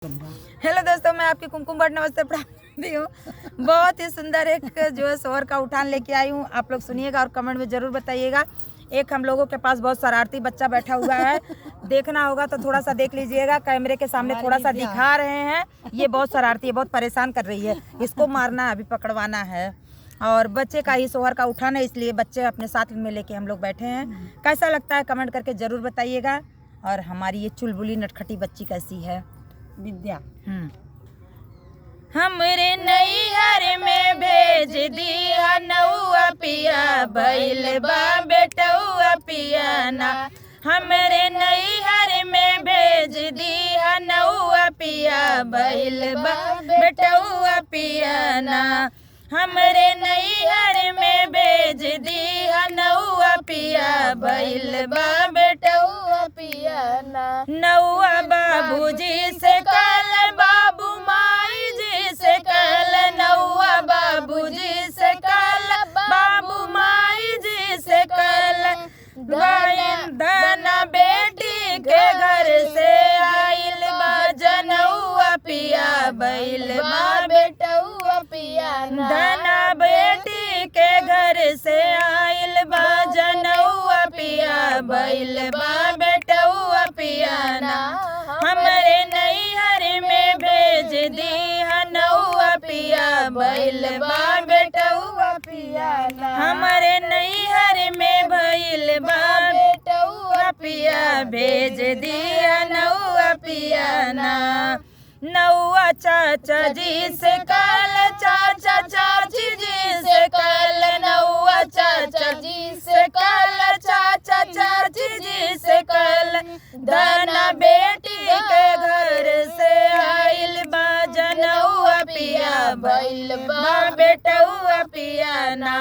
Hello दोस्तों, मैं आपकी कुमकुम भट्ट नमस्ते पढ़ाती हूँ। बहुत ही सुंदर एक जो है शोहर का उठान लेके आई हूँ। आप लोग सुनिएगा और कमेंट में ज़रूर बताइएगा। एक हम लोगों के पास बहुत शरारती बच्चा बैठा हुआ है, देखना होगा तो थोड़ा सा देख लीजिएगा। कैमरे के सामने थोड़ा सा दिखा रहे हैं। ये बहुत शरारती है, बहुत परेशान कर रही है। इसको मारना है, अभी पकड़वाना है। और बच्चे का ही शोहर का उठान है, इसलिए बच्चे अपने साथ में लेके हम लोग बैठे हैं। कैसा लगता है कमेंट करके ज़रूर बताइएगा। और हमारी ये चुलबुली नटखटी बच्ची कैसी है, विद्या। हमरे नैहर में भेज दिया नौआ पिया, बैल बा बेटौआ पिया ना। हमरे नैहर में भेज दिया नौआ पिया, बैल बा बेटौआ पिया ना। हमरे नैहर में भेज दिया नौआ पिया, बैल बा बेटौआ पिया ना। नौआ बाबूजी से कल, बाबू माई जी से कल। नौआ बाबूजी से कल, बाबू माई जी से कल। धना बेटी के घर से आइल बा जनौआ पिया, बैल बा बेटौआ पिया ना। धना बेटी के घर से आइल बा जनौआ पिया, बैल बा बेटौआ पिया ना। हमरे नैहर में भेज दिया नौआ पिया, बैल बा बेटौआ पिया ना। हमरे नैहर में बैल बा बेटौआ पिया, भेज दिया नौआ पिया ना। नौआ चाचा जी से कल, चाचा चाची जी से कल। नौआ चाचा जी से कल, चाचा चाची जी से कल। धना बेटी के घर से आइल बा जनौआ पिया, बैल बा बेटौआ पिया ना।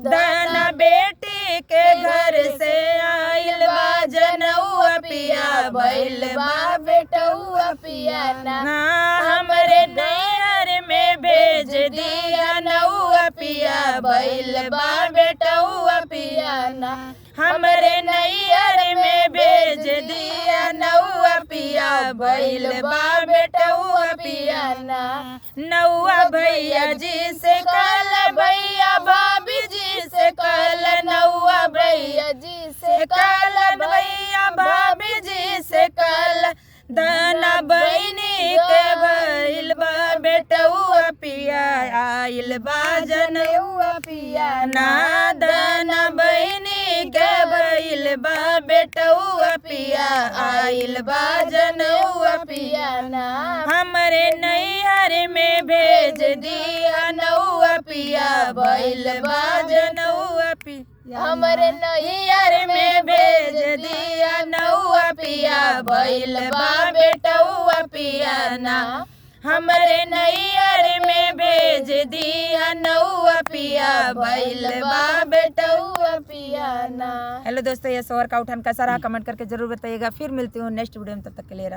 धना बेटी के घर से आइल बा जनौआ पिया, बैल बा बेटौआ पिया ना। हमरे नैहर में भेज दिया नौआ पिया, बैल बा बेटौआ पिया ना। हमरे नैहर में भेज दिया नौआ पिया, बैल बा बेटौआ पिया ना। नौआ भैया जी से कल, भैया भाभी जी से कल। नौआ भैया जी से कल, भैया भाभी जी से कल। धना बहिनी के भइल बा बेटौआ पिया, आइल बा जनौआ पिया ना। धना बहिनी के भइल बा बेटौआ पिया, आइल बा जनौआ पिया ना। हमरे नैहर में भेज दिया नौआ पिया, बैल बा जनौआ पिया। हमरे नैहर में भेज दिया नौआ पिया, बैल बा बेटौआ पिया ना। हमरे नैहर में भेज दिया नौआ पिया, बैल बा बेटौआ पिया ना। हेलो दोस्तों, ये शोहर का उठान कैसा रहा कमेंट करके जरूर बताइएगा। फिर मिलती हूँ नेक्स्ट वीडियो में, तब तक के लिए।